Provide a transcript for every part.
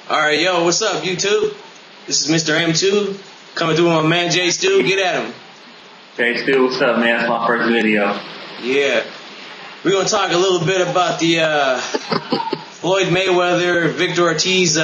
Alright, yo, what's up, YouTube? This is Mr. M2 coming through with my man Jay Stu. Get at him. Jay Stu, what's up, man? That's my first video. Yeah. We're going to talk a little bit about the Floyd Mayweather, Victor Ortiz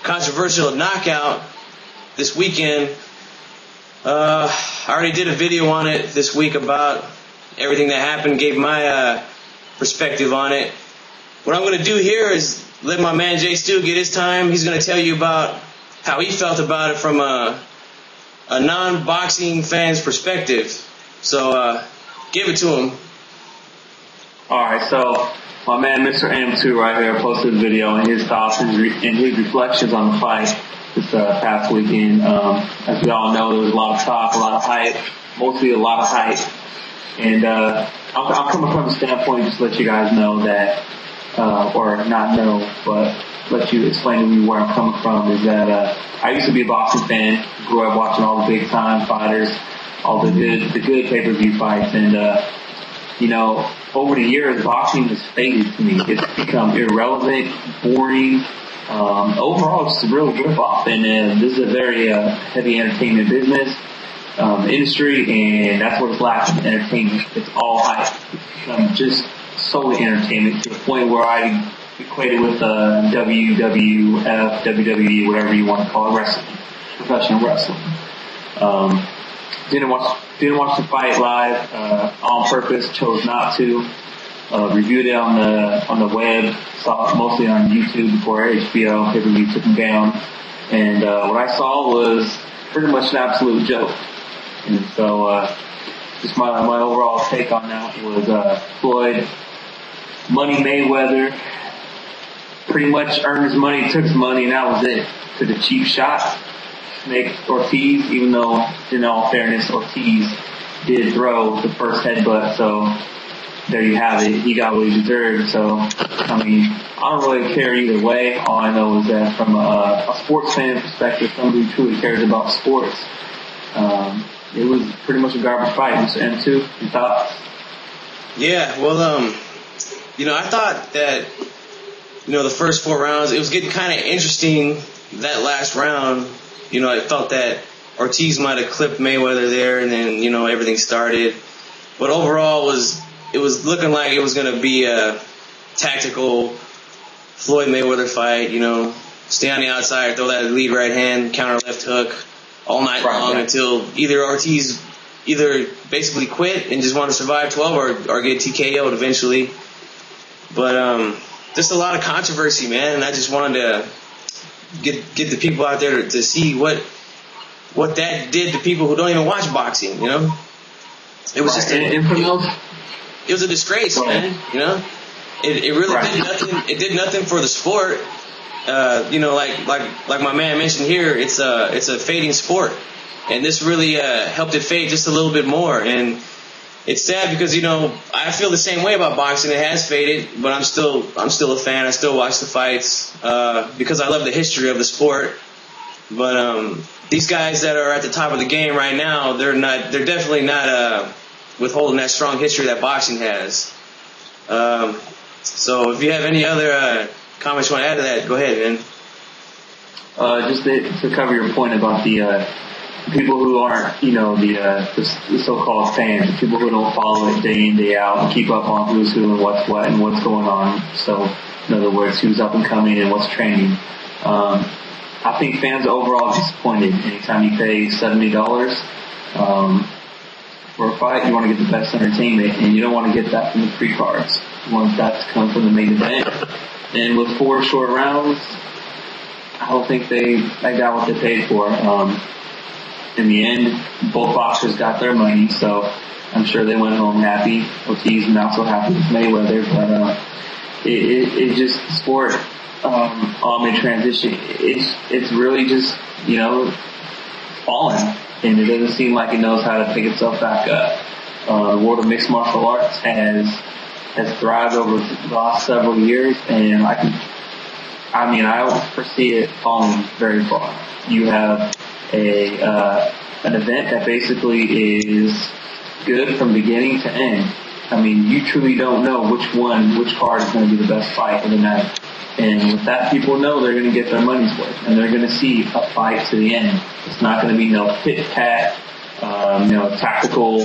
controversial knockout this weekend. I already did a video on it this week about everything that happened, gave my perspective on it. What I'm going to do here is let my man Jay Stu get his time. He's going to tell you about how he felt about it from a non-boxing fan's perspective. So give it to him. Alright, so my man Mr. M2 right here posted a video and his thoughts and his reflections on the fight this past weekend. As we all know, there was a lot of talk, a lot of hype, mostly a lot of hype. And I'm coming from the standpoint just to let you guys know that, or not know, but let you explain to me where I'm coming from, is that I used to be a boxing fan, grew up watching all the big time fighters, all the good pay-per-view fights, and over the years boxing has faded to me. It's become irrelevant, boring, overall just a real rip-off, and this is a very heavy entertainment business industry, and that's what it's lacking, entertainment. It's all hype. It's become just solely entertainment to the point where I equate it with WWF, WWE, whatever you want to call it, wrestling, professional wrestling. Didn't watch the fight live on purpose. Chose not to. Reviewed it on the web. Saw it mostly on YouTube before HBO pay-per-view took them down. And what I saw was pretty much an absolute joke. And so just my overall take on that was Floyd Money Mayweather pretty much earned his money, took his money, and that was it. Took a cheap shot. Snake Ortiz, even though, in all fairness, Ortiz did throw the first headbutt, so there you have it. He got what he deserved. So, I mean, I don't really care either way. All I know is that from a sports fan perspective, somebody who truly cares about sports, it was pretty much a garbage fight. Mr. M2, your thoughts? Yeah, well, I thought that, the first 4 rounds, it was getting kind of interesting that last round. I felt that Ortiz might have clipped Mayweather there, and then, everything started. But overall, it was looking like it was going to be a tactical Floyd Mayweather fight, stay on the outside, throw that lead right hand, counter left hook all night long until either Ortiz basically quit and just want to survive 12 or get TKO'd eventually. But just a lot of controversy, man, and I just wanted to get the people out there to see what that did to people who don't even watch boxing, It was just it was a disgrace, man, It really did nothing. It did nothing for the sport. Like my man mentioned here, it's a fading sport, and this really helped it fade just a little bit more. And it's sad because I feel the same way about boxing. It has faded, but I'm still a fan. I still watch the fights because I love the history of the sport. But these guys that are at the top of the game right now, they're definitely not withholding that strong history that boxing has. So if you have any other comments you want to add to that, go ahead, man. Just to cover your point about the people who aren't, the so-called fans, the people who don't follow it day in, day out, and keep up on who's who and what's what and what's going on. So, in other words, who's up and coming and what's training. I think fans are overall disappointed. Anytime you pay $70 for a fight, you want to get the best entertainment, and you don't want to get that from the pre-cards. You want that to come from the main event. And with 4 short rounds, I don't think they got what they paid for. In the end, both boxers got their money, so I'm sure they went home happy. Ortiz not so happy with Mayweather, but it just sport in transition. It's really just fallen, and it doesn't seem like it knows how to pick itself back up. The world of mixed martial arts has thrived over the last several years, and I don't foresee it falling very far. You have an event that basically is good from beginning to end. I mean, you truly don't know which card is going to be the best fight of the night. And with that, people know they're going to get their money's worth, and they're going to see a fight to the end. It's not going to be no pit-pat, tactical,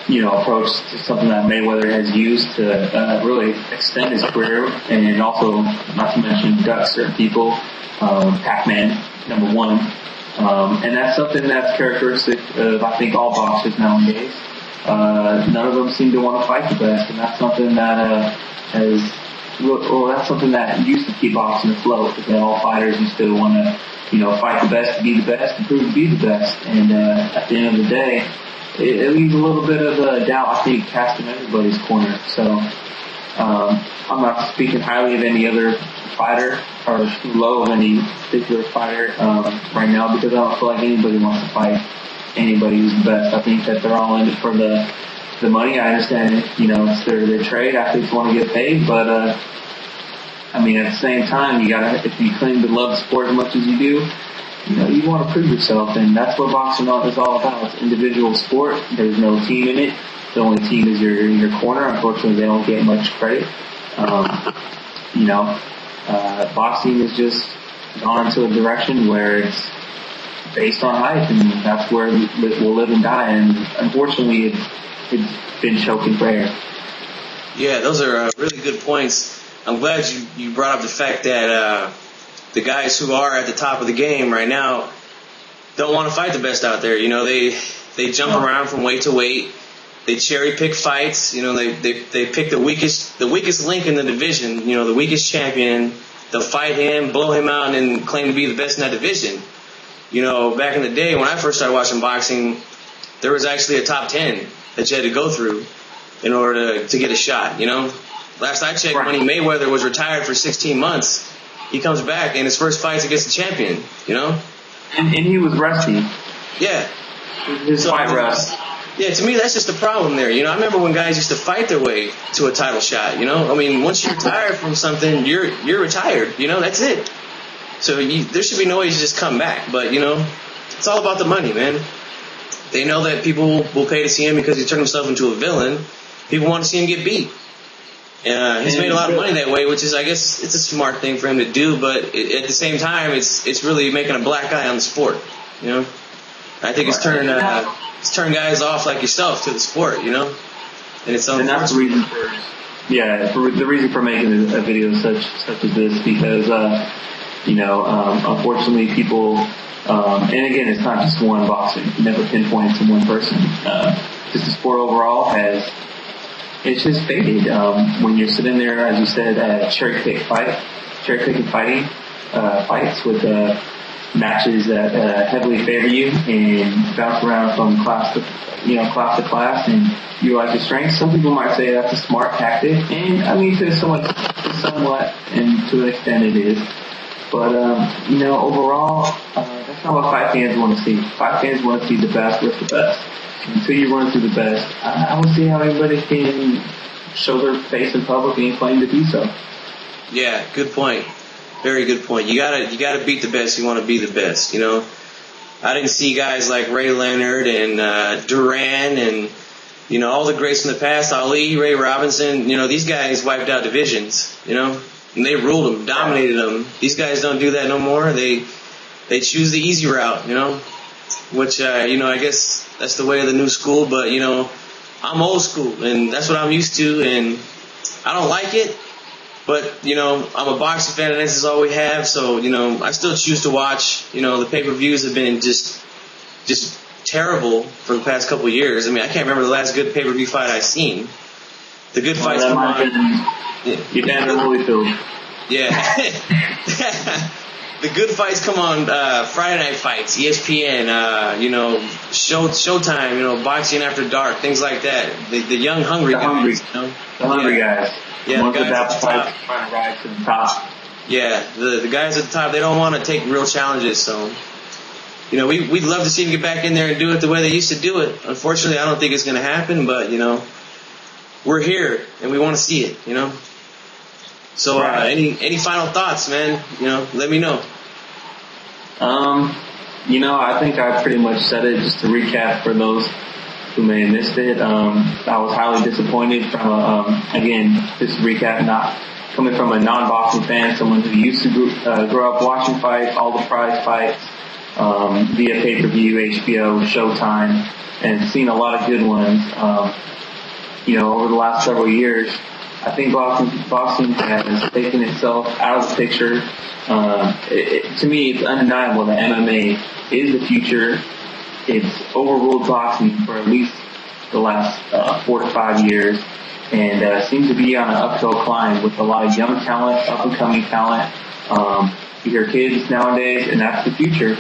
approach to something that Mayweather has used to really extend his career, and also, not to mention, gut certain people, Pac-Man, number one. And that's something that's characteristic of, I think, all boxers nowadays. None of them seem to want to fight the best, and that's something that that's something that used to keep boxing afloat, because all fighters used to want to, fight the best to be the best and prove to be the best. And at the end of the day, it leaves a little bit of a doubt, I think, cast in everybody's corner. So I'm not speaking highly of any other fighter or low of any particular fighter right now, because I don't feel like anybody wants to fight anybody who's the best. I think that they're all in it for the money. I understand it, it's their trade. Athletes want to get paid, but at the same time, if you claim to love the sport as much as you do, you want to prove yourself, and that's what boxing is all about. It's an individual sport. There's no team in it. The only team is your corner. Unfortunately, they don't get much credit. Boxing is just gone into a direction where it's based on hype, and that's where we'll live and die. And unfortunately, it's been choking for air. Yeah, those are really good points. I'm glad you brought up the fact that the guys who are at the top of the game right now don't want to fight the best out there. They jump around from weight to weight. They cherry pick fights. They pick the weakest link in the division. The weakest champion. They'll fight him, blow him out, and claim to be the best in that division. Back in the day when I first started watching boxing, there was actually a top 10 that you had to go through in order to get a shot. Last I checked, Money Mayweather was retired for 16 months. He comes back, and his first fight's against the champion, And he was rusty. Yeah. His fight rust. Yeah, to me, that's just the problem there. I remember when guys used to fight their way to a title shot, once you retire from something, you're retired, that's it. So there should be no way to just come back. But, it's all about the money, man. They know that people will pay to see him because he turned himself into a villain. People want to see him get beat. He's made a lot of money that way, which is, I guess, it's a smart thing for him to do, but at the same time, it's really making a black eye on the sport, I think it's turned guys off like yourself to the sport, and it's unfortunate. And that's the reason the reason for making a video such as this, because, unfortunately people, and again, it's not just one boxer, you never pinpoint to one person, just the sport overall it's just faded. When you're sitting there, as you said, cherry picking fights with matches that heavily favor you and bounce around from class to class and utilize your strengths. Some people might say that's a smart tactic, and somewhat, and to an extent it is. But overall, that's not what fight fans want to see. Fight fans want to see the best with the best. Until you run through the best, I don't see how anybody can show their face in public and claim to do so. Yeah, good point. Very good point. You gotta beat the best. You want to be the best. I didn't see guys like Ray Leonard and Duran and all the greats from the past. Ali, Ray Robinson. These guys wiped out divisions. And they ruled them, dominated them. These guys don't do that no more. They choose the easy route. Which I guess that's the way of the new school, but I'm old school and that's what I'm used to, and I don't like it, but I'm a boxing fan and this is all we have, so I still choose to watch. The pay-per-views have been just terrible for the past couple of years. I can't remember the last good pay-per-view fight I've seen. The good fights come on. Evander Holyfield. Yeah. The good fights come on Friday Night Fights, ESPN, Showtime, Boxing After Dark, things like that. The young, hungry guys. The hungry guys. Yeah, the guys at the top. Trying to rise to the top. Yeah, the guys at the top, they don't want to take real challenges, so we'd love to see them get back in there and do it the way they used to do it. Unfortunately, I don't think it's going to happen, but we're here and we want to see it. So, any final thoughts, man? Let me know. I think I pretty much said it. Just to recap for those who may have missed it. I was highly disappointed from, again, just to recap, not coming from a non-boxing fan, someone who used to grow up watching fights, all the prize fights, via pay-per-view, HBO, Showtime, and seen a lot of good ones. Over the last several years, I think boxing has taken itself out of the picture. To me, it's undeniable that MMA is the future. It's overruled boxing for at least the last 4 to 5 years, and seems to be on an uphill climb with a lot of young talent, up-and-coming talent. You hear kids nowadays, and that's the future.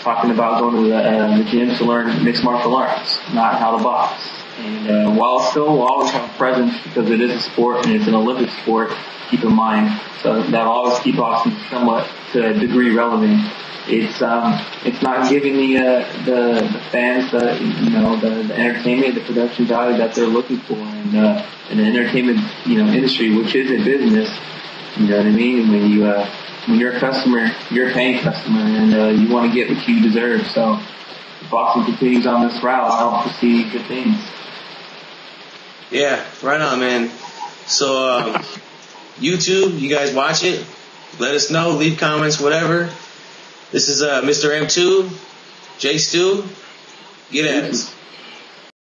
Talking about going to the gym to learn mixed martial arts, not how to box. And while it still will always have a presence because it is a sport and it's an Olympic sport, keep in mind, so that'll always keep boxing somewhat to a degree relevant. It's not giving the fans the entertainment, the production value that they're looking for, and the entertainment industry, which is a business. You know what I mean? When you're a customer, you're a paying customer, and you want to get what you deserve. So if boxing continues on this route, I don't foresee good things. Yeah, right on, man. So, YouTube, you guys watch it. Let us know. Leave comments, whatever. This is Mr. M2, J Stu. Get at us.